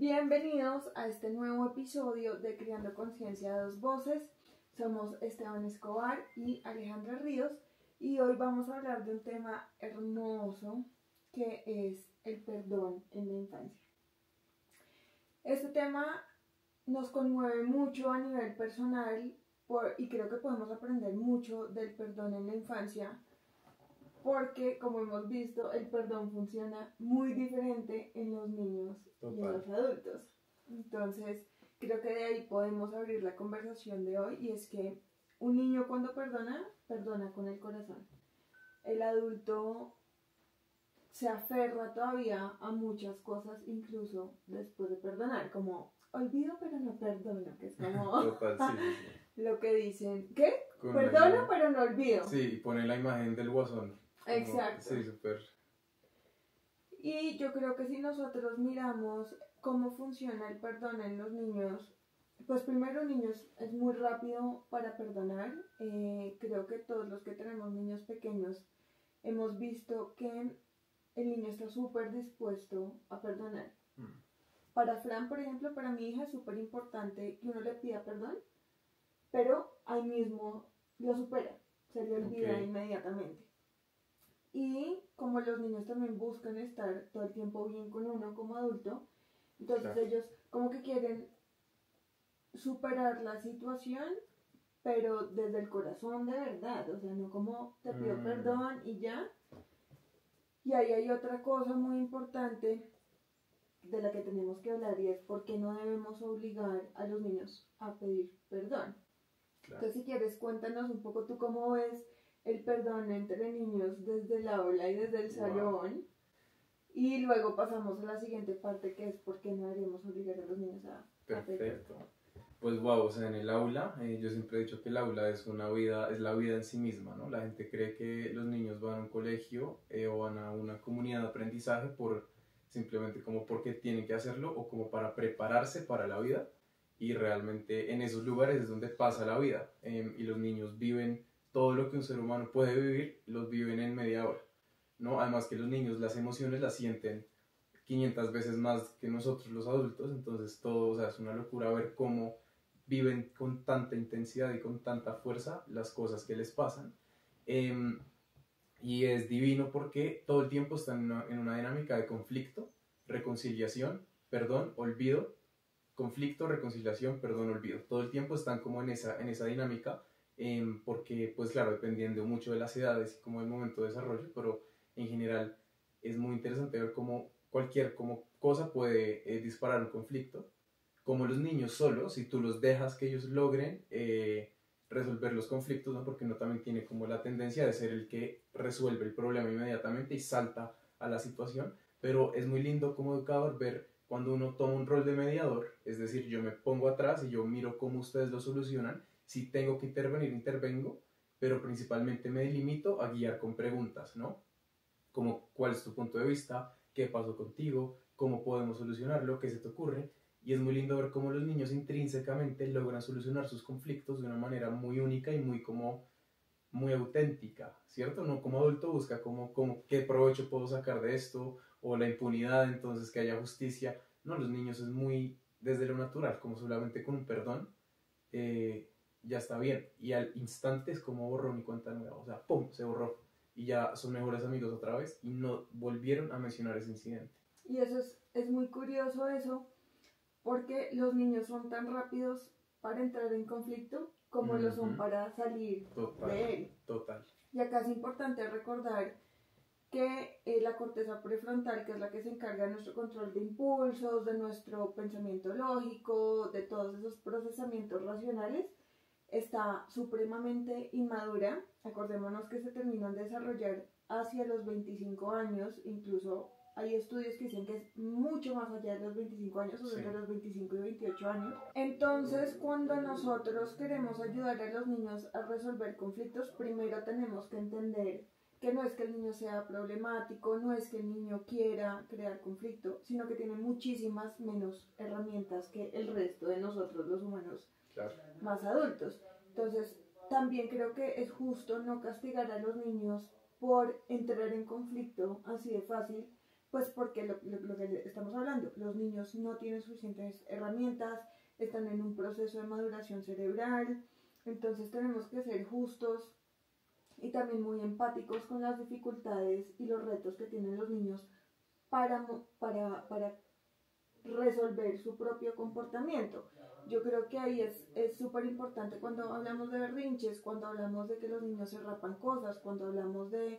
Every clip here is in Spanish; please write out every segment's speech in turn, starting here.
Bienvenidos a este nuevo episodio de Criando Conciencia a Dos Voces. Somos Esteban Escobar y Alejandra Ríos y hoy vamos a hablar de un tema hermoso que es el perdón en la infancia. Este tema nos conmueve mucho a nivel personal y creo que podemos aprender mucho del perdón en la infancia porque, como hemos visto, el perdón funciona muy diferente en los niños y en los adultos. Entonces, creo que de ahí podemos abrir la conversación de hoy y es que un niño cuando perdona, perdona con el corazón. El adulto se aferra todavía a muchas cosas, incluso después de perdonar, como olvido pero no perdono, que es como sí. Lo que dicen, ¿qué? Perdono pero no olvido. Sí, y pone la imagen del guasón. Exacto. Sí, súper. Y yo creo que si nosotros miramos cómo funciona el perdón en los niños, pues primero niños es muy rápido para perdonar. Creo que todos los que tenemos niños pequeños hemos visto que el niño está súper dispuesto a perdonar. Para Fran, por ejemplo, para mi hija es súper importante que uno le pida perdón, pero ahí mismo lo supera, se le olvida inmediatamente. Y como los niños también buscan estar todo el tiempo bien con uno como adulto, entonces ellos como que quieren superar la situación, pero desde el corazón de verdad, o sea, no como te pido perdón y ya. Y ahí hay otra cosa muy importante de la que tenemos que hablar y es por qué no debemos obligar a los niños a pedir perdón. Entonces, si quieres, cuéntanos un poco tú cómo ves el perdón entre niños desde el aula y desde el salón. Y luego pasamos a la siguiente parte, que es por qué no deberíamos obligar a los niños a pedir perdón. Pues o sea, en el aula, yo siempre he dicho que el aula es la vida en sí misma, ¿no? La gente cree que los niños van a un colegio o van a una comunidad de aprendizaje simplemente como porque tienen que hacerlo o como para prepararse para la vida, y realmente en esos lugares es donde pasa la vida, y los niños viven todo lo que un ser humano puede vivir, los viven en media hora, ¿no? Además que los niños las emociones las sienten 500 veces más que nosotros los adultos, entonces todo, o sea, es una locura ver cómo viven con tanta intensidad y con tanta fuerza las cosas que les pasan. Y es divino porque todo el tiempo están en una dinámica de conflicto, reconciliación, perdón, olvido, conflicto, reconciliación, perdón, olvido. Todo el tiempo están como en esa dinámica, porque, pues claro, dependiendo mucho de las edades y como el momento de desarrollo, pero en general es muy interesante ver cómo cualquier cosa puede disparar un conflicto. Como los niños solos, si tú los dejas que ellos logren resolver los conflictos, ¿no? Porque uno también tiene como la tendencia de ser el que resuelve el problema inmediatamente y salta a la situación, pero es muy lindo como educador ver cuando uno toma un rol de mediador, es decir, yo me pongo atrás y yo miro cómo ustedes lo solucionan, si tengo que intervenir, intervengo, pero principalmente me limito a guiar con preguntas, ¿no? Como, ¿cuál es tu punto de vista? ¿Qué pasó contigo? ¿Cómo podemos solucionarlo? ¿Qué se te ocurre? Y es muy lindo ver cómo los niños intrínsecamente logran solucionar sus conflictos de una manera muy única y muy auténtica, ¿cierto? No como adulto busca como qué provecho puedo sacar de esto, o la impunidad, entonces que haya justicia. No, los niños es muy desde lo natural, como solamente con un perdón ya está bien, y al instante es como borrón y cuenta nueva, o sea, ¡pum!, se borró y ya son mejores amigos otra vez y no volvieron a mencionar ese incidente. Y eso es muy curioso eso, porque los niños son tan rápidos para entrar en conflicto como lo son para salir de él. Total. Y acá es importante recordar que la corteza prefrontal, que es la que se encarga de nuestro control de impulsos, de nuestro pensamiento lógico, de todos esos procesamientos racionales, está supremamente inmadura. Acordémonos que se terminan de desarrollar hacia los 25 años, incluso hay estudios que dicen que es mucho más allá de los 25 años, o sea, de los 25 y 28 años. Entonces, cuando nosotros queremos ayudar a los niños a resolver conflictos, primero tenemos que entender que no es que el niño sea problemático, no es que el niño quiera crear conflicto, sino que tiene muchísimas menos herramientas que el resto de nosotros los humanos más adultos. Entonces, también creo que es justo no castigar a los niños por entrar en conflicto así de fácil, Pues porque lo que estamos hablando, los niños no tienen suficientes herramientas, están en un proceso de maduración cerebral, entonces tenemos que ser justos y también muy empáticos con las dificultades y los retos que tienen los niños para resolver su propio comportamiento. Yo creo que ahí es súper importante cuando hablamos de berrinches, cuando hablamos de que los niños se rapan cosas, cuando hablamos de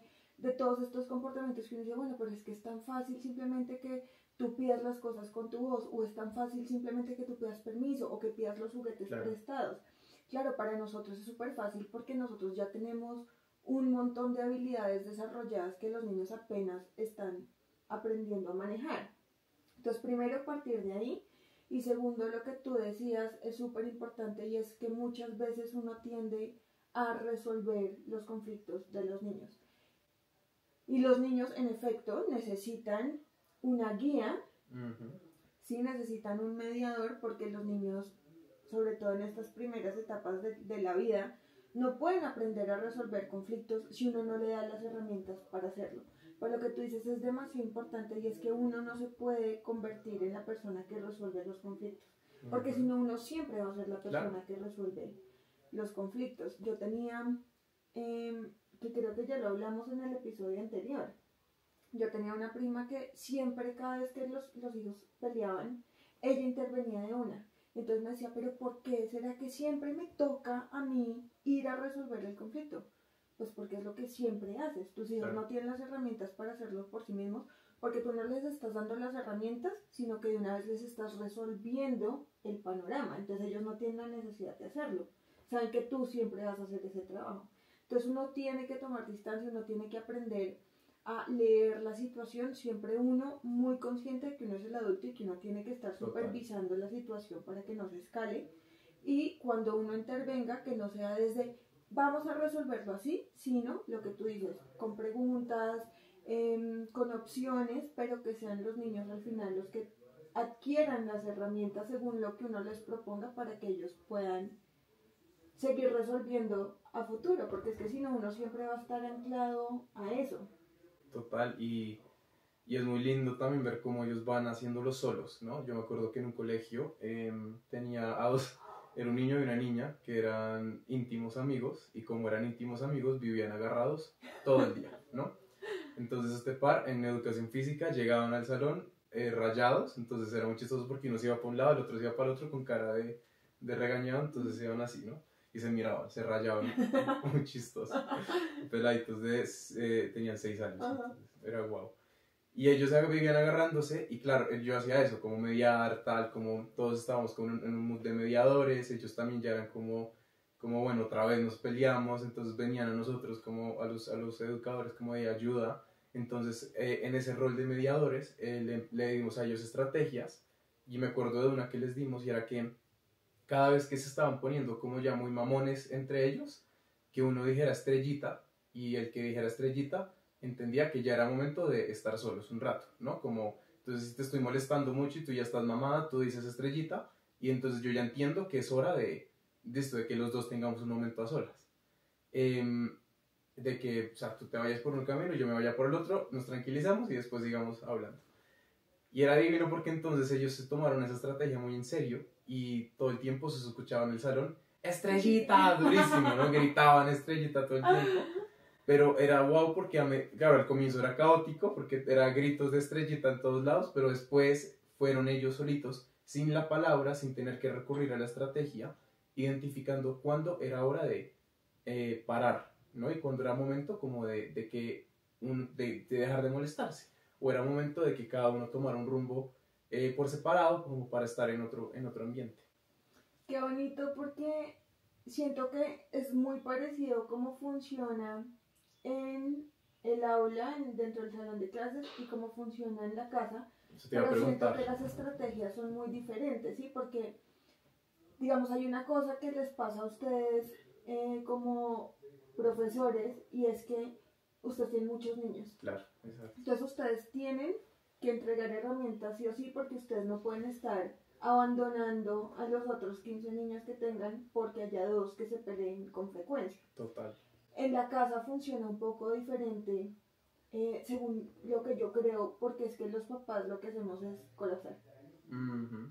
todos estos comportamientos que uno dice, bueno, pero es que es tan fácil simplemente que tú pidas las cosas con tu voz, o es tan fácil simplemente que tú pidas permiso, o que pidas los juguetes prestados. Claro, para nosotros es súper fácil porque nosotros ya tenemos un montón de habilidades desarrolladas que los niños apenas están aprendiendo a manejar. Entonces, primero partir de ahí, y segundo, lo que tú decías es súper importante, y es que muchas veces uno tiende a resolver los conflictos de los niños. Y los niños, en efecto, necesitan una guía, sí necesitan un mediador, porque los niños, sobre todo en estas primeras etapas de la vida, no pueden aprender a resolver conflictos si uno no le da las herramientas para hacerlo. Pero lo que tú dices es demasiado importante, y es que uno no se puede convertir en la persona que resuelve los conflictos, porque si no, uno siempre va a ser la persona que resuelve los conflictos. Yo tenía, que creo que ya lo hablamos en el episodio anterior, yo tenía una prima que siempre, cada vez que los hijos peleaban, ella intervenía de una. Entonces me decía, pero ¿por qué será que siempre me toca a mí ir a resolver el conflicto? Pues porque es lo que siempre haces. Tus hijos no tienen las herramientas para hacerlo por sí mismos, porque tú no les estás dando las herramientas, sino que de una vez les estás resolviendo el panorama. Entonces ellos no tienen la necesidad de hacerlo. Saben que tú siempre vas a hacer ese trabajo. Entonces uno tiene que tomar distancia, uno tiene que aprender a leer la situación, siempre uno muy consciente de que uno es el adulto y que uno tiene que estar supervisando la situación para que no se escale, y cuando uno intervenga, que no sea desde vamos a resolverlo así, sino lo que tú dices, con preguntas, con opciones, pero que sean los niños al final los que adquieran las herramientas según lo que uno les proponga, para que ellos puedan seguir resolviendo a futuro, porque es que si no, uno siempre va a estar anclado a eso. Total, y es muy lindo también ver cómo ellos van haciéndolo solos, ¿no? Yo me acuerdo que en un colegio tenía a dos, era un niño y una niña que eran íntimos amigos, y como eran íntimos amigos vivían agarrados todo el día, ¿no? Entonces este par en educación física llegaban al salón rayados, entonces era muy chistoso porque uno se iba para un lado, el otro se iba para el otro con cara de regañado, entonces se iban así, ¿no? Y se miraban, se rayaban, muy chistoso. Peladitos tenían 6 años, entonces era guau. Y ellos vivían agarrándose, y claro, yo hacía eso, como mediar, tal, como todos estábamos como en un mood de mediadores, ellos también ya eran como bueno, otra vez nos peleamos, entonces venían a nosotros, como a los educadores, como de ayuda. Entonces, en ese rol de mediadores, le dimos a ellos estrategias, y me acuerdo de una que les dimos, y era que cada vez que se estaban poniendo como ya muy mamones entre ellos, que uno dijera estrellita, y el que dijera estrellita entendía que ya era momento de estar solos un rato, ¿no? Como, entonces si te estoy molestando mucho y tú ya estás mamada, tú dices estrellita, y entonces yo ya entiendo que es hora de esto, de que los dos tengamos un momento a solas. De que, o sea, tú te vayas por un camino y yo me vaya por el otro, nos tranquilizamos y después sigamos hablando. Y era divino porque entonces ellos se tomaron esa estrategia muy en serio, y todo el tiempo se escuchaba en el salón, estrellita, durísimo, ¿no? Gritaban estrellita todo el tiempo. Pero era guau porque, claro, al comienzo era caótico porque era gritos de estrellita en todos lados, pero después fueron ellos solitos, sin la palabra, sin tener que recurrir a la estrategia, identificando cuándo era hora de parar, ¿no? Y cuándo era momento como de dejar de molestarse, o era momento de que cada uno tomara un rumbo por separado, como para estar en otro ambiente. Qué bonito, porque siento que es muy parecido cómo funciona en el aula, dentro del salón de clases, y cómo funciona en la casa, pero siento que las estrategias son muy diferentes, ¿sí? Porque, digamos, hay una cosa que les pasa a ustedes como profesores, y es que ustedes tienen muchos niños. Claro, exacto. Entonces ustedes tienen que entregar herramientas sí o sí, porque ustedes no pueden estar abandonando a los otros 15 niños que tengan porque haya 2 que se peleen con frecuencia. Total. En la casa funciona un poco diferente, según lo que yo creo, porque es que los papás lo que hacemos es colapsar,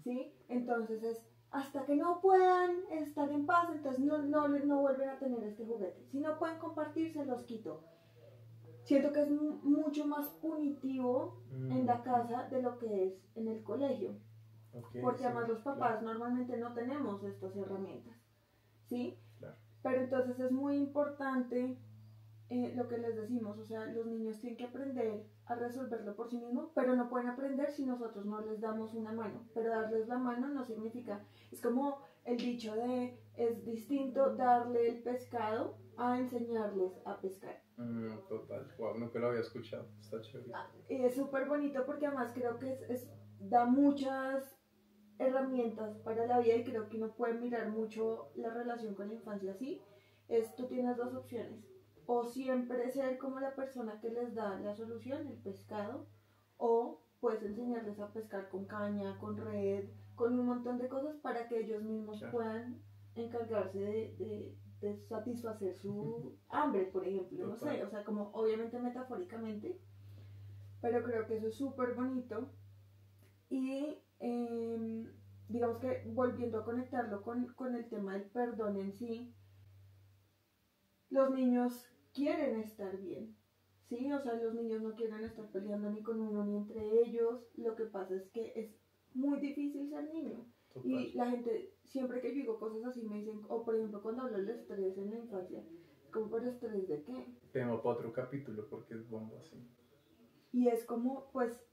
¿sí? Entonces es hasta que no puedan estar en paz, entonces no vuelven a tener este juguete. Si no pueden compartir, se los quito. Siento que es mucho más punitivo en la casa de lo que es en el colegio. Okay, porque sí, además los papás claro. normalmente no tenemos estas herramientas, ¿sí? Claro. Pero entonces es muy importante lo que les decimos, o sea, los niños tienen que aprender a resolverlo por sí mismos, pero no pueden aprender si nosotros no les damos una mano. Pero darles la mano no significa, es como el dicho de, es distinto darle el pescado a enseñarles a pescar. Total, wow, nunca lo había escuchado, está chévere. Y es súper bonito porque además creo que da muchas herramientas para la vida y creo que uno puede mirar mucho la relación con la infancia así. Tú tienes dos opciones, o siempre ser como la persona que les da la solución, el pescado, o puedes enseñarles a pescar con caña, con red, con un montón de cosas para que ellos mismos puedan encargarse de satisfacer su hambre, por ejemplo, no sé, o sea, como obviamente metafóricamente, pero creo que eso es súper bonito. Y digamos que volviendo a conectarlo con el tema del perdón en sí, los niños quieren estar bien, ¿sí? O sea, los niños no quieren estar peleando ni con uno ni entre ellos. Lo que pasa es que es muy difícil ser niño. Total. Y la gente, siempre que yo digo cosas así, me dicen, o por ejemplo cuando hablo del estrés en la infancia, ¿como por estrés de qué? Tema para otro capítulo porque es bomba así. Y es como, pues,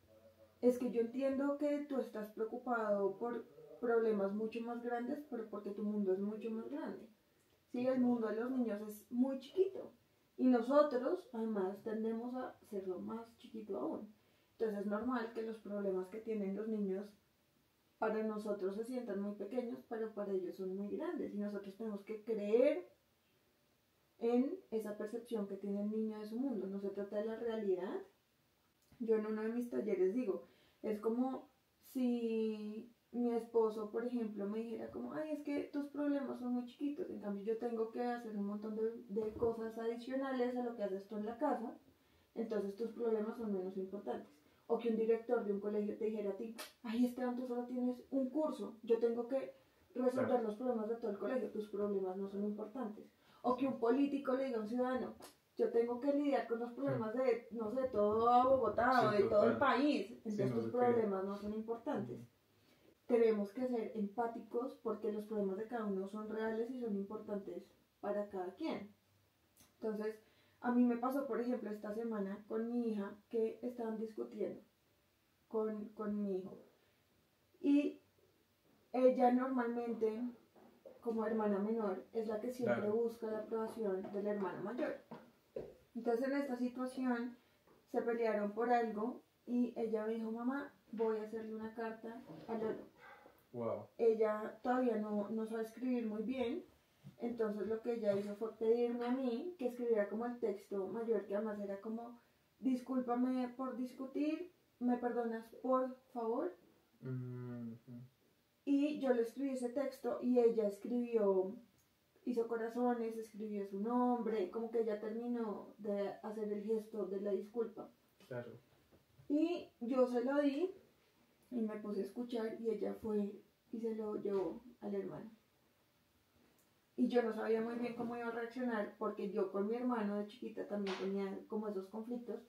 es que yo entiendo que tú estás preocupado por problemas mucho más grandes, pero porque tu mundo es mucho más grande. Sí, el mundo de los niños es muy chiquito. Y nosotros, además, tendemos a hacerlo más chiquito aún. Entonces es normal que los problemas que tienen los niños para nosotros se sientan muy pequeños, pero para ellos son muy grandes. Y nosotros tenemos que creer en esa percepción que tiene el niño de su mundo. No se trata de la realidad. Yo en uno de mis talleres digo, es como si mi esposo, por ejemplo, me dijera como, ay, es que tus problemas son muy chiquitos, en cambio yo tengo que hacer un montón de cosas adicionales a lo que haces tú en la casa, entonces tus problemas son menos importantes. O que un director de un colegio te dijera a ti, ay, Esteban, tú solo tienes un curso, yo tengo que resolver los problemas de todo el colegio, tus problemas no son importantes. O que un político le diga a un ciudadano, yo tengo que lidiar con los problemas de, no sé, todo Bogotá o de todo el país, entonces tus problemas no son importantes. Tenemos que ser empáticos porque los problemas de cada uno son reales y son importantes para cada quien. Entonces, a mí me pasó, por ejemplo, esta semana con mi hija que estaban discutiendo con mi hijo. Y ella normalmente, como hermana menor, es la que siempre busca la aprobación del hermano mayor. Entonces, en esta situación se pelearon por algo y ella me dijo, mamá, voy a hacerle una carta a Lolo. Wow. Ella todavía no sabe escribir muy bien, entonces lo que ella hizo fue pedirme a mí que escribiera como el texto mayor, que además era como, discúlpame por discutir, ¿me perdonas por favor? Y yo le escribí ese texto y ella hizo corazones, escribió su nombre, como que ella terminó de hacer el gesto de la disculpa. Claro. Y yo se lo di y me puse a escuchar y ella fue y se lo llevó al hermano. Y yo no sabía muy bien cómo iba a reaccionar porque yo con mi hermano de chiquita también tenía como esos conflictos.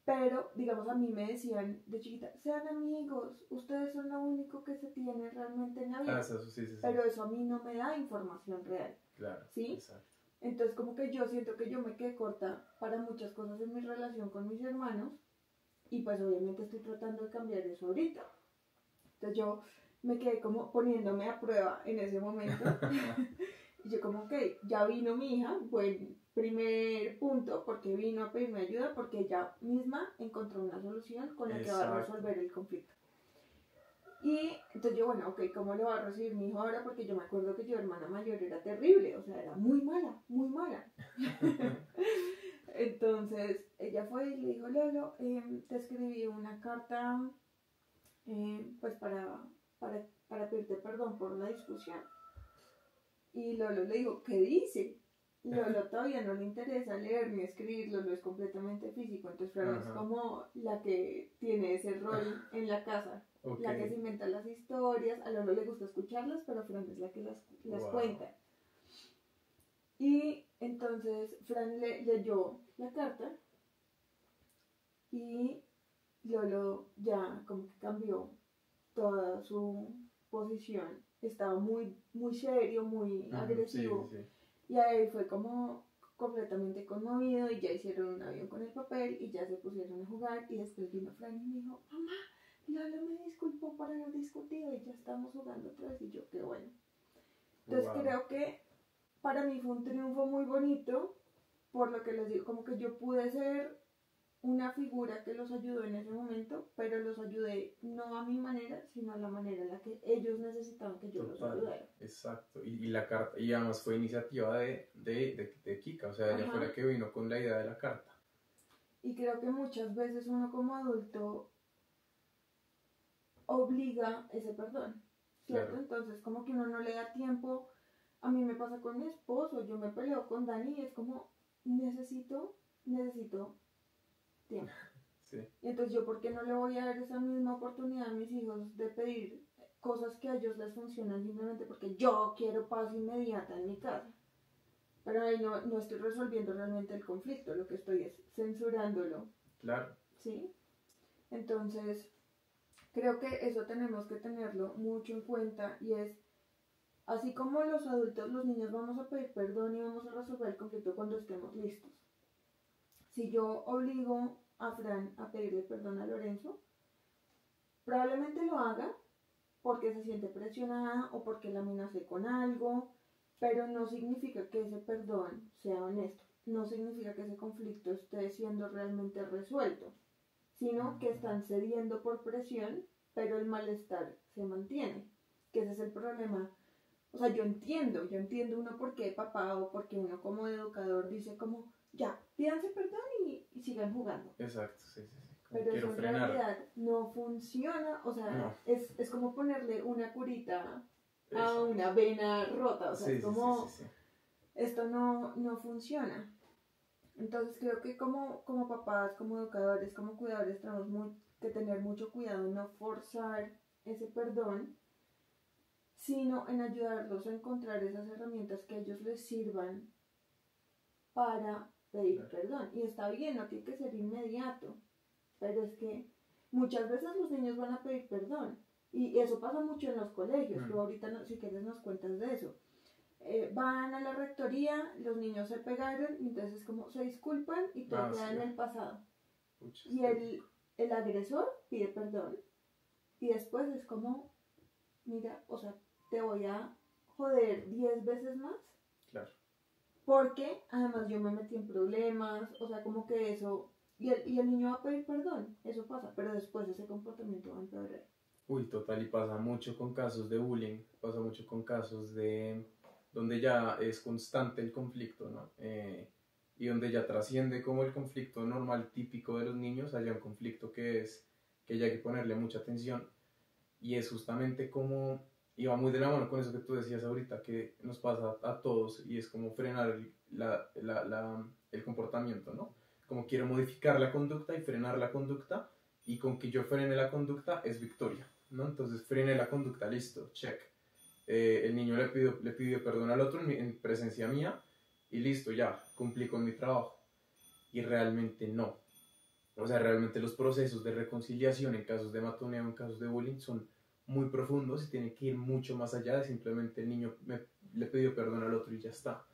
Pero, digamos, a mí me decían de chiquita, sean amigos, ustedes son lo único que se tiene realmente en la vida. Sí. Pero eso a mí no me da información real. Claro, ¿sí? Exacto. Entonces, como que yo siento que yo me quedé corta para muchas cosas en mi relación con mis hermanos. Y pues obviamente estoy tratando de cambiar eso ahorita. Entonces yo me quedé como poniéndome a prueba en ese momento. Y yo como, ok, ya vino mi hija, buen primer punto, porque vino a pedirme ayuda, porque ella misma encontró una solución con la que va a resolver el conflicto. Y entonces yo, bueno, ok, ¿cómo lo va a recibir mi hijo ahora? Porque yo me acuerdo que yo, hermana mayor, era terrible, o sea, era muy mala, muy mala. Entonces ella fue y le dijo, Lolo, te escribí una carta pues para pedirte perdón por la discusión. Y Lolo le dijo, ¿qué dice? Lolo todavía no le interesa leer ni escribir, Lolo es completamente físico, entonces Fran es Ajá. como la que tiene ese rol en la casa, Ok. la que se inventa las historias, a Lolo le gusta escucharlas, pero Fran es la que las Wow. cuenta. Y entonces Fran leyó la carta y Lolo ya como que cambió toda su posición, estaba muy, muy serio, muy agresivo. Sí. Y ahí fue como completamente conmovido y ya hicieron un avión con el papel y ya se pusieron a jugar y después vino Fran y me dijo, mamá, Lalo me disculpó por haber discutido y ya estamos jugando otra vez y yo, qué bueno. Entonces Wow. creo que para mí fue un triunfo muy bonito, por lo que les digo, como que yo pude ser una figura que los ayudó en ese momento, pero los ayudé no a mi manera, sino a la manera en la que ellos necesitaban que yo los ayudara. Exacto. Y la carta, y además fue iniciativa de Kika, o sea, ella Ajá. fue la que vino con la idea de la carta. Y creo que muchas veces uno como adulto obliga ese perdón, ¿cierto? Claro. Entonces como que uno no le da tiempo. A mí me pasa con mi esposo, yo me peleo con Dani y es como, necesito tiempo. Sí. Y entonces yo, ¿por qué no le voy a dar esa misma oportunidad a mis hijos de pedir cosas que a ellos les funcionan simplemente porque yo quiero paz inmediata en mi casa? Pero ahí no estoy resolviendo realmente el conflicto, lo que estoy es censurándolo. Claro. ¿Sí? Entonces, creo que eso tenemos que tenerlo mucho en cuenta y es, así como los adultos, los niños vamos a pedir perdón y vamos a resolver el conflicto cuando estemos listos. Si yo obligo a Fran a pedirle perdón a Lorenzo, probablemente lo haga porque se siente presionada o porque la amenacé con algo, pero no significa que ese perdón sea honesto, no significa que ese conflicto esté siendo realmente resuelto, sino que están cediendo por presión, pero el malestar se mantiene, que ese es el problema. O sea, yo entiendo uno por qué papá o porque uno como educador dice como, ya, pídanse perdón y sigan jugando. Exacto, sí. Como Pero quiero eso en frenar. realidad no funciona, o sea, No. es como ponerle una curita a Exacto. una vena rota, o sea, es como, Sí. esto no funciona. Entonces creo que como papás, como educadores, como cuidadores tenemos que tener mucho cuidado en no forzar ese perdón, sino en ayudarlos a encontrar esas herramientas que a ellos les sirvan para pedir perdón. Y está bien, no tiene que ser inmediato, pero es que muchas veces los niños van a pedir perdón. Y eso pasa mucho en los colegios. Tú ahorita, si quieres, nos cuentas de eso. Van a la rectoría, los niños se pegaron, y entonces como se disculpan y todo queda en el pasado. Pucha, Y el agresor pide perdón y después es como, mira, o sea, te voy a joder 10 veces más. Claro. Porque además yo me metí en problemas, o sea, como que eso, y el niño va a pedir perdón, eso pasa, pero después ese comportamiento va a empeorar. Uy, total, y pasa mucho con casos de bullying, pasa mucho con casos de donde ya es constante el conflicto, ¿no? Y donde ya trasciende como el conflicto normal típico de los niños, haya un conflicto que ya hay que ponerle mucha atención, y es justamente como, y va muy de la mano con eso que tú decías ahorita, que nos pasa a todos, y es como frenar el comportamiento, ¿no? Como quiero modificar la conducta y frenar la conducta, y con que yo frene la conducta es victoria, ¿no? Entonces frene la conducta, listo, check. El niño le pidió perdón al otro en presencia mía y listo, ya, cumplí con mi trabajo. Y realmente no. O sea, realmente los procesos de reconciliación en casos de matoneo, en casos de bullying, son muy profundos y tienen que ir mucho más allá de simplemente el niño le pidió perdón al otro y ya está.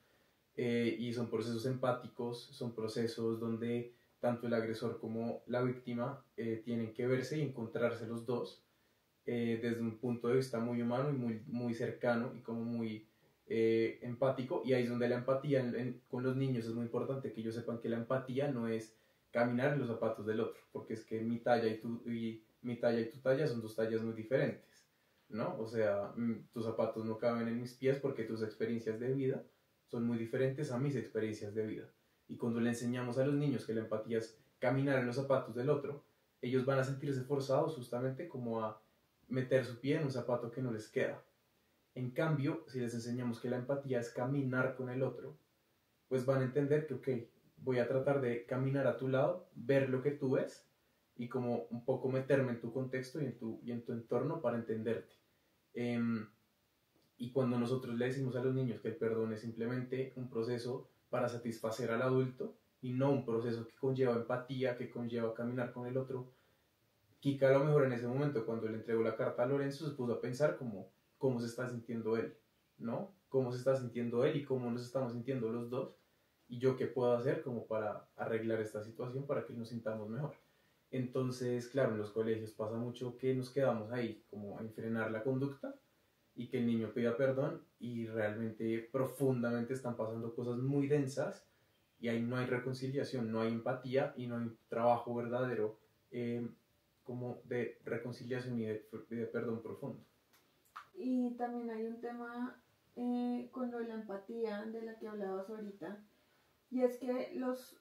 Y son procesos empáticos, son procesos donde tanto el agresor como la víctima tienen que verse y encontrarse los dos desde un punto de vista muy humano y muy cercano y como muy empático. Y ahí es donde la empatía con los niños es muy importante, que ellos sepan que la empatía no es caminar en los zapatos del otro, porque es que mi talla y tu talla son dos tallas muy diferentes, ¿no? O sea, tus zapatos no caben en mis pies porque tus experiencias de vida son muy diferentes a mis experiencias de vida. Y cuando le enseñamos a los niños que la empatía es caminar en los zapatos del otro, ellos van a sentirse forzados justamente como a meter su pie en un zapato que no les queda. En cambio, si les enseñamos que la empatía es caminar con el otro, pues van a entender que, ok, voy a tratar de caminar a tu lado, ver lo que tú ves y como un poco meterme en tu contexto y en tu entorno para entenderte. Y cuando nosotros le decimos a los niños que el perdón es simplemente un proceso para satisfacer al adulto y no un proceso que conlleva empatía, que conlleva caminar con el otro, Kika a lo mejor en ese momento cuando le entregó la carta a Lorenzo se puso a pensar como cómo se está sintiendo él, ¿no? Cómo se está sintiendo él y cómo nos estamos sintiendo los dos y yo qué puedo hacer como para arreglar esta situación para que nos sintamos mejor. Entonces, claro, en los colegios pasa mucho que nos quedamos ahí como a enfrenar la conducta y que el niño pida perdón y realmente profundamente están pasando cosas muy densas y ahí no hay reconciliación, no hay empatía y no hay un trabajo verdadero como de reconciliación y de perdón profundo. Y también hay un tema con lo de la empatía de la que hablabas ahorita, y es que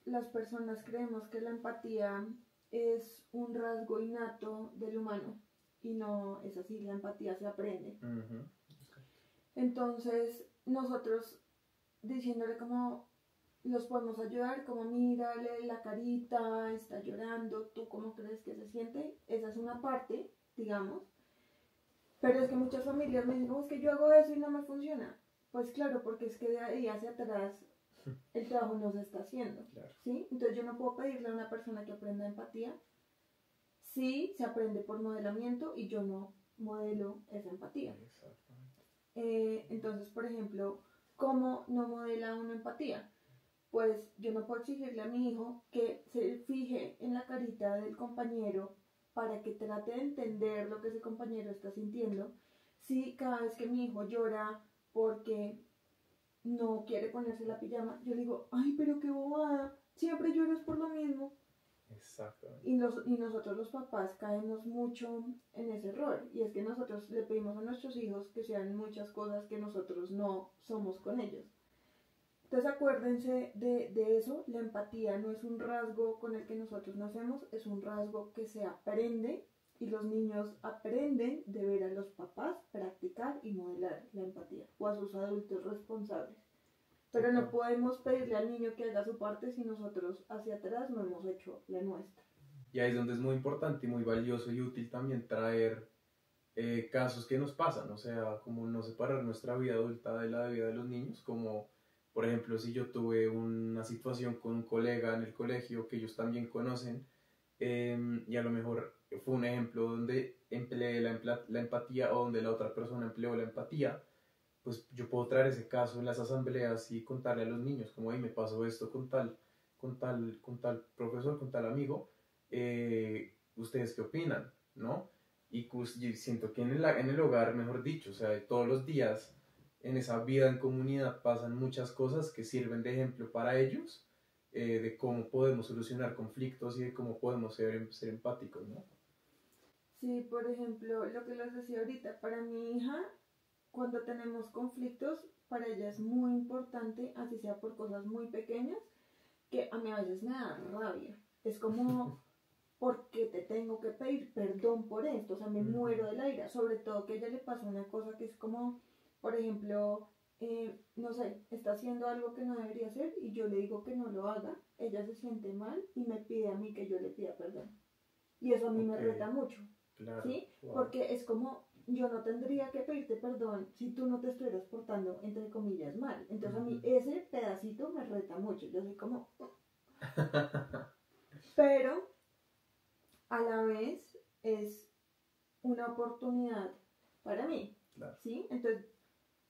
las personas creemos que la empatía es un rasgo innato del humano, y no es así, la empatía se aprende. Uh-huh. Entonces, nosotros diciéndole como los podemos ayudar, como mírale la carita, está llorando, ¿tú cómo crees que se siente? Esa es una parte, digamos. Pero es que muchas familias me dicen, "Oh, es que yo hago eso y no me funciona". Pues claro, porque es que de ahí hacia atrás el trabajo no se está haciendo, Claro. ¿sí? Entonces yo no puedo pedirle a una persona que aprenda empatía. Sí, se aprende por modelamiento y yo no modelo esa empatía. Entonces, por ejemplo, ¿cómo no modela una empatía? Pues yo no puedo exigirle a mi hijo que se fije en la carita del compañero para que trate de entender lo que ese compañero está sintiendo. Si cada vez que mi hijo llora porque no quiere ponerse la pijama, yo le digo, ay, pero qué bobada, siempre lloras por lo mismo. Exactamente. Y nosotros los papás caemos mucho en ese error, y es que nosotros le pedimos a nuestros hijos que sean muchas cosas que nosotros no somos con ellos. Entonces acuérdense de eso, la empatía no es un rasgo con el que nosotros nacemos, es un rasgo que se aprende, y los niños aprenden de ver a los papás practicar y modelar la empatía, o a sus adultos responsables. Pero no podemos pedirle al niño que haga su parte si nosotros hacia atrás no hemos hecho la nuestra. Y ahí es donde es muy importante y muy valioso y útil también traer casos que nos pasan, o sea, como no separar nuestra vida adulta de la vida de los niños, como por ejemplo si yo tuve una situación con un colega en el colegio que ellos también conocen y a lo mejor fue un ejemplo donde empleé la empatía o donde la otra persona empleó la empatía, pues yo puedo traer ese caso en las asambleas y contarle a los niños, como, hey, me pasó esto con tal profesor, con tal amigo, ¿ustedes qué opinan? ¿No? Y siento que en el hogar, mejor dicho, o sea, todos los días en esa vida en comunidad pasan muchas cosas que sirven de ejemplo para ellos, de cómo podemos solucionar conflictos y de cómo podemos ser empáticos, ¿no? Sí, por ejemplo, lo que les decía ahorita, para mi hija, cuando tenemos conflictos, para ella es muy importante, así sea por cosas muy pequeñas, que a mí a veces me da rabia. Es como, ¿por qué te tengo que pedir perdón por esto? O sea, me muero de la ira. Sobre todo que a ella le pasa una cosa que es como, por ejemplo, no sé, está haciendo algo que no debería hacer y yo le digo que no lo haga. Ella se siente mal y me pide a mí que yo le pida perdón. Y eso a mí me reta mucho. Claro. ¿Sí? Wow. Porque es como, yo no tendría que pedirte perdón si tú no te estuvieras portando, entre comillas, mal. Entonces a mí ese pedacito me reta mucho. Yo soy como... Pero a la vez es una oportunidad para mí. Claro. ¿Sí? Entonces,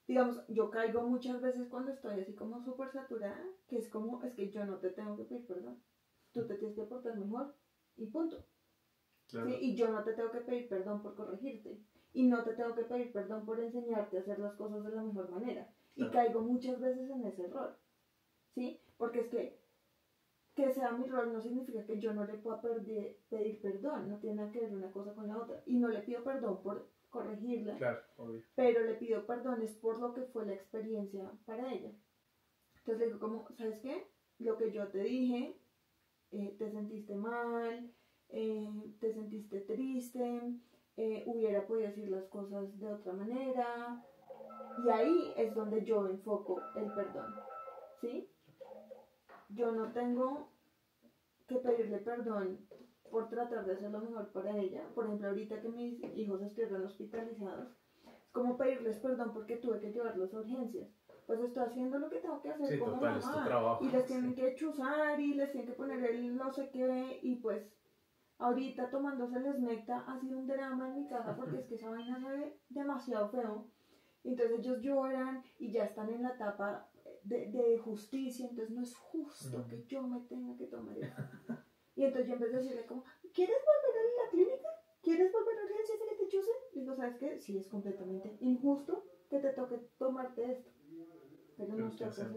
digamos, yo caigo muchas veces cuando estoy así como súper saturada, que es como, es que yo no te tengo que pedir perdón. Tú te tienes que portar mejor y punto. Claro. ¿Sí? Y yo no te tengo que pedir perdón por corregirte. Y no te tengo que pedir perdón por enseñarte a hacer las cosas de la mejor manera. Claro. Y caigo muchas veces en ese error. ¿Sí? Porque es que sea mi rol no significa que yo no le pueda pedir perdón. No tiene nada que ver una cosa con la otra. Y no le pido perdón por corregirla. Claro, obvio. Pero le pido perdón es por lo que fue la experiencia para ella. Entonces le digo como, ¿sabes qué? Lo que yo te dije, te sentiste mal, te sentiste triste, hubiera podido decir las cosas de otra manera, y ahí es donde yo enfoco el perdón, ¿sí? yo no tengo que pedirle perdón por tratar de hacer lo mejor para ella. Por ejemplo, ahorita que mis hijos estuvieron hospitalizados, es como pedirles perdón porque tuve que llevarlos a urgencias. Pues estoy haciendo lo que tengo que hacer Sí, como total, es tu mamá. trabajo. Y les tienen Sí. que chuzar y les tienen que poner el no sé qué. Y pues ahorita tomándose el Smecta ha sido un drama en mi casa porque es que esa vaina se ve demasiado feo. Entonces ellos lloran y ya están en la etapa de justicia, entonces no es justo que yo me tenga que tomar eso. Y entonces yo en vez de decirle como, ¿quieres volver a la clínica? ¿Quieres volver a urgencias y que te chusen? Digo, ¿sabes qué? Sí, es completamente injusto que te toque tomarte esto. Pero no sé qué hacer.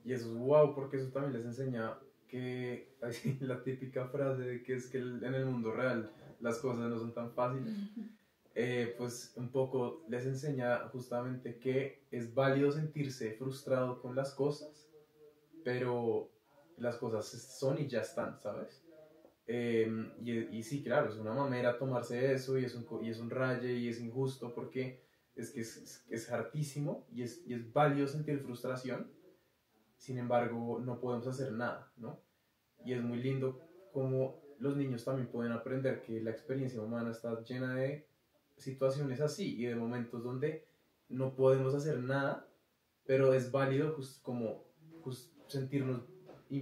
Y eso es wow, porque eso también les enseña que, así, la típica frase de que es que en el mundo real las cosas no son tan fáciles. Pues un poco les enseña justamente que es válido sentirse frustrado con las cosas, pero las cosas son y ya están, ¿sabes? Y sí, claro, es una mamera tomarse eso y es un raye y es injusto porque es que es hartísimo y es válido sentir frustración, sin embargo no podemos hacer nada, ¿no? Y es muy lindo como los niños también pueden aprender que la experiencia humana está llena de situaciones así y de momentos donde no podemos hacer nada, pero es válido como sentirnos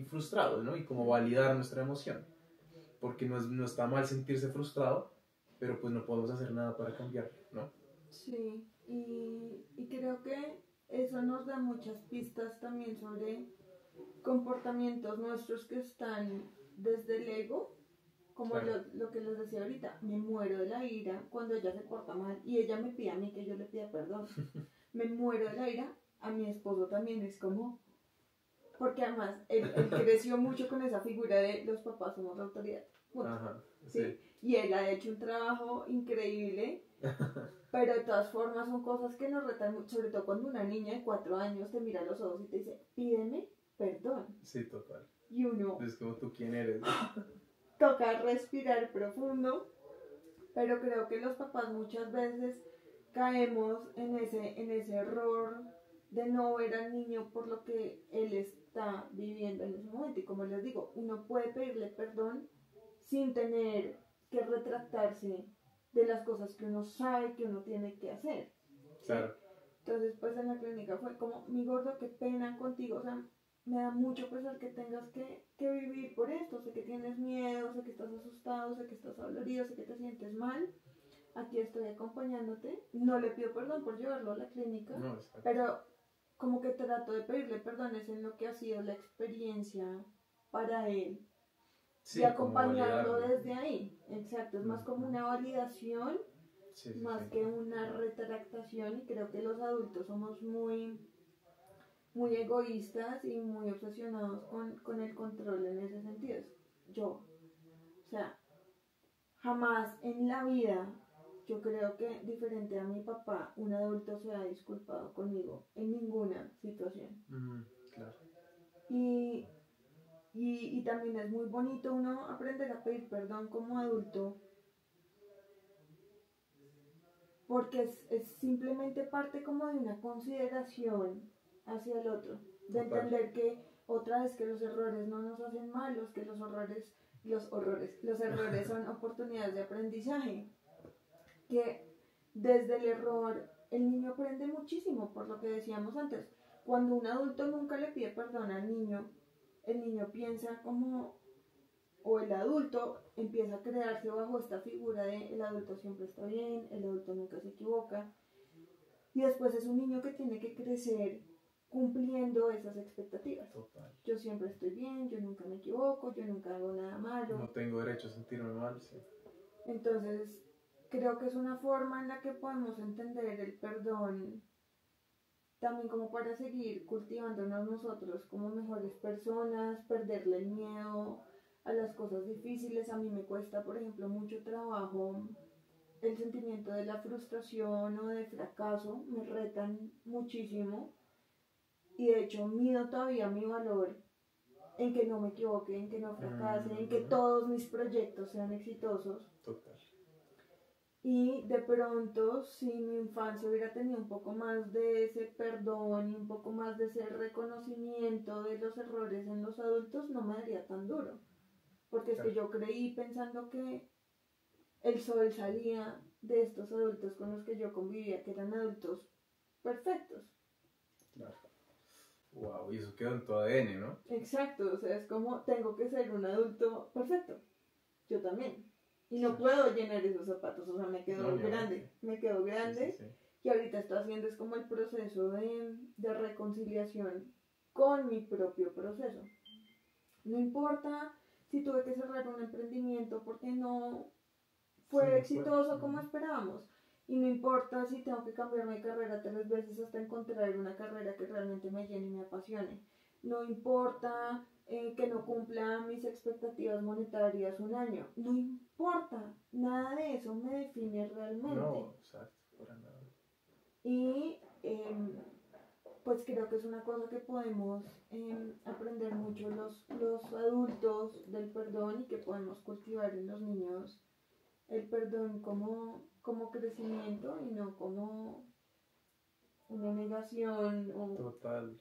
frustrados, ¿no? Y como validar nuestra emoción, porque no está mal sentirse frustrado, pero pues no podemos hacer nada para cambiarlo, ¿no? Sí, y creo que eso nos da muchas pistas también sobre comportamientos nuestros que están desde el ego, como Claro. lo que les decía ahorita, me muero de la ira cuando ella se porta mal y ella me pide a mí que yo le pida perdón. Me muero de la ira, a mi esposo también es como, porque además él creció mucho con esa figura de los papás somos la autoridad. Punto. Ajá, ¿Sí? sí. Y él ha hecho un trabajo increíble, pero de todas formas son cosas que nos retan mucho, sobre todo cuando una niña de 4 años te mira a los ojos y te dice, pídeme perdón. Sí, total. Y uno Es como tú quién eres. toca respirar profundo, pero creo que los papás muchas veces caemos en ese error de no ver al niño por lo que él está viviendo en ese momento. Y como les digo, uno puede pedirle perdón sin tener que retractarse de las cosas que uno sabe que uno tiene que hacer. ¿Sí? Claro. Entonces, pues en la clínica fue como, mi gordo, qué pena contigo, o sea, me da mucho pesar que tengas que vivir por esto, sé que tienes miedo, sé que estás asustado, sé que estás dolorido, sé que te sientes mal, aquí estoy acompañándote, no le pido perdón por llevarlo a la clínica, No, pero como que trato de pedirle perdones en lo que ha sido la experiencia para él. sí, y acompañarlo como desde ahí, exacto, es más como una validación, sí, más sí. que una retractación, y creo que los adultos somos muy egoístas y muy obsesionados con el control en ese sentido. O sea, jamás en la vida, yo creo que diferente a mi papá, un adulto se ha disculpado conmigo en ninguna situación. Claro. Y también es muy bonito uno aprender a pedir perdón como adulto, porque es simplemente parte como de una consideración hacia el otro, de Total. entender que otra vez que los errores no nos hacen malos, que los errores son oportunidades de aprendizaje, que desde el error el niño aprende muchísimo, por lo que decíamos antes, cuando un adulto nunca le pide perdón al niño, el niño piensa como, o el adulto empieza a crearse bajo esta figura de el adulto siempre está bien, el adulto nunca se equivoca, y después es un niño que tiene que crecer cumpliendo esas expectativas. Total. Yo siempre estoy bien, yo nunca me equivoco, yo nunca hago nada malo. No tengo derecho a sentirme mal, sí. Entonces, creo que es una forma en la que podemos entender el perdón también como para seguir cultivándonos nosotros como mejores personas, perderle el miedo a las cosas difíciles. A mí me cuesta, por ejemplo, mucho trabajo el sentimiento de la frustración o de fracaso, me retan muchísimo y de hecho mido todavía mi valor en que no me equivoque, en que no fracase, en que todos mis proyectos sean exitosos. Total. Y de pronto, si mi infancia hubiera tenido un poco más de ese perdón y un poco más de ese reconocimiento de los errores en los adultos, no me daría tan duro. Porque es que yo creí pensando que el sol salía de estos adultos con los que yo convivía, que eran adultos perfectos. Claro. Wow, y eso quedó en tu ADN, ¿no? Exacto, o sea, es como tengo que ser un adulto perfecto. Yo también. Y no puedo llenar esos zapatos, o sea, me quedo grande. Sí. Y ahorita estoy haciendo es como el proceso de reconciliación con mi propio proceso. No importa si tuve que cerrar un emprendimiento porque no fue exitoso como esperábamos. Y no importa si tengo que cambiarme de carrera 3 veces hasta encontrar una carrera que realmente me llene y me apasione. No importa que no cumpla mis expectativas monetarias un año. No importa. Nada de eso me define realmente. No, exacto, para nada. Y pues creo que es una cosa que podemos aprender mucho los adultos del perdón y que podemos cultivar en los niños el perdón como crecimiento y no como una negación o total,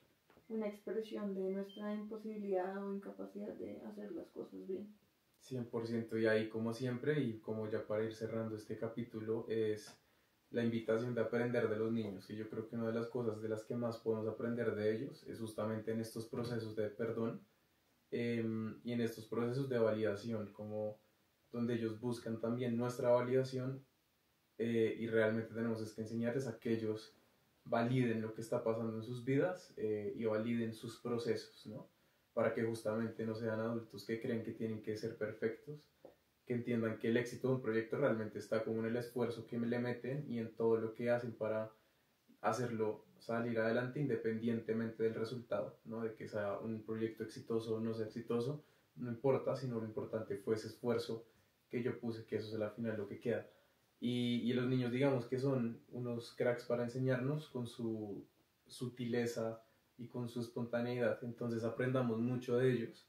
una expresión de nuestra imposibilidad o incapacidad de hacer las cosas bien. 100%, y ahí como siempre, y como ya para ir cerrando este capítulo, es la invitación de aprender de los niños, y yo creo que una de las cosas de las que más podemos aprender de ellos es justamente en estos procesos de perdón y en estos procesos de validación, como donde ellos buscan también nuestra validación y realmente tenemos es que enseñarles a que ellos validen lo que está pasando en sus vidas y validen sus procesos, ¿no? Para que justamente no sean adultos que creen que tienen que ser perfectos, que entiendan que el éxito de un proyecto realmente está como en el esfuerzo que le meten y en todo lo que hacen para hacerlo salir adelante independientemente del resultado, ¿no? De que sea un proyecto exitoso o no sea exitoso, no importa, sino lo importante fue ese esfuerzo que yo puse, que eso es al final lo que queda. Y los niños, digamos que son unos cracks para enseñarnos con su sutileza y con su espontaneidad, entonces aprendamos mucho de ellos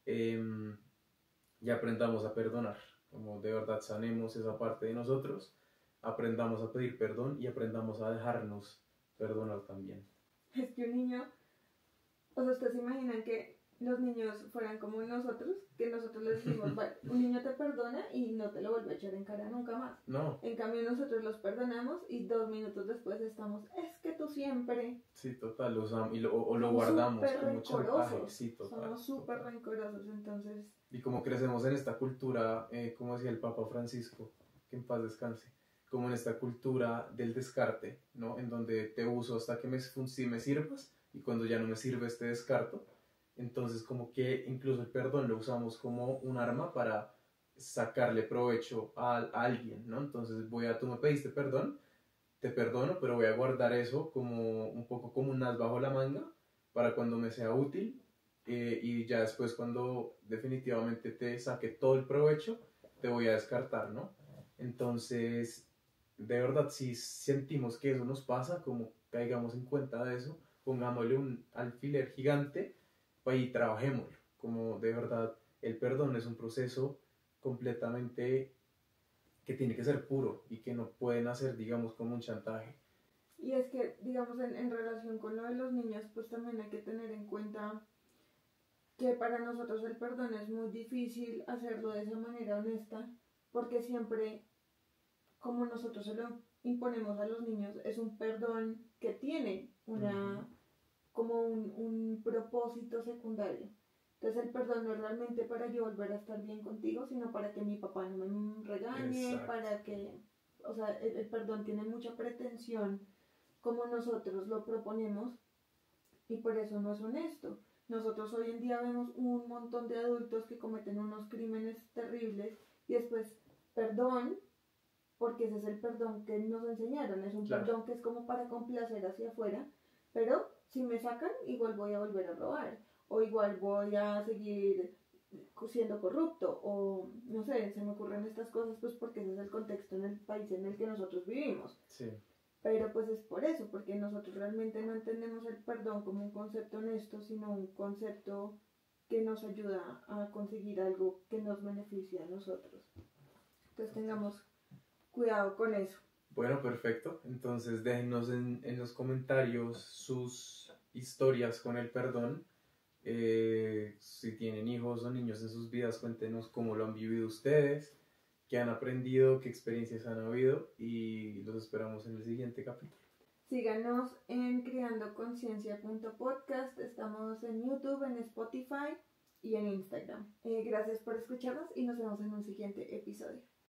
y aprendamos a perdonar, como de verdad sanemos esa parte de nosotros, aprendamos a pedir perdón y aprendamos a dejarnos perdonar también. Es que un niño, o sea, ustedes se imaginan que los niños fueran como nosotros, que nosotros les decimos, bueno, un niño te perdona y no te lo vuelve a echar en cara nunca más. No. En cambio nosotros los perdonamos y 2 minutos después estamos, es que tú siempre... Sí, total, lo usamos y lo guardamos como chantaje. Sí, total. Somos súper rencorosos, entonces... Y como crecemos en esta cultura, como decía el Papa Francisco, que en paz descanse, como en esta cultura del descarte, ¿no? En donde te uso hasta que me sirvas y cuando ya no me sirves te descarto. Entonces como que incluso el perdón lo usamos como un arma para sacarle provecho a alguien, ¿no? Entonces tú me pediste perdón, te perdono, pero voy a guardar eso como un poco como un as bajo la manga para cuando me sea útil y ya después cuando definitivamente te saque todo el provecho, te voy a descartar, ¿no? Entonces, de verdad, si sentimos que eso nos pasa, como caigamos en cuenta de eso, pongámosle un alfiler gigante y trabajémoslo, como de verdad el perdón es un proceso completamente que tiene que ser puro y que no pueden hacer, digamos, como un chantaje. Y es que, digamos, en relación con lo de los niños, pues también hay que tener en cuenta que para nosotros el perdón es muy difícil hacerlo de esa manera honesta, porque siempre, como nosotros se lo imponemos a los niños, es un perdón que tiene como un propósito secundario. Entonces el perdón no es realmente para yo volver a estar bien contigo, sino para que mi papá no me regañe, para que, o sea, el perdón tiene mucha pretensión como nosotros lo proponemos y por eso no es honesto. Nosotros hoy en día vemos un montón de adultos que cometen unos crímenes terribles y después perdón, porque ese es el perdón que nos enseñaron, es un perdón que es como para complacer hacia afuera, pero si me sacan igual voy a volver a robar o igual voy a seguir siendo corrupto o no sé, se me ocurren estas cosas pues porque ese es el contexto en el país en el que nosotros vivimos. Sí. Pero pues es por eso, porque nosotros realmente no entendemos el perdón como un concepto honesto, sino un concepto que nos ayuda a conseguir algo que nos beneficie a nosotros. Entonces tengamos cuidado con eso. Bueno, perfecto. Entonces déjenos en los comentarios sus historias con el perdón. Si tienen hijos o niños en sus vidas, cuéntenos cómo lo han vivido ustedes, qué han aprendido, qué experiencias han habido y los esperamos en el siguiente capítulo. Síganos en creandoconciencia.podcast. Estamos en YouTube, en Spotify y en Instagram. Gracias por escucharnos y nos vemos en un siguiente episodio.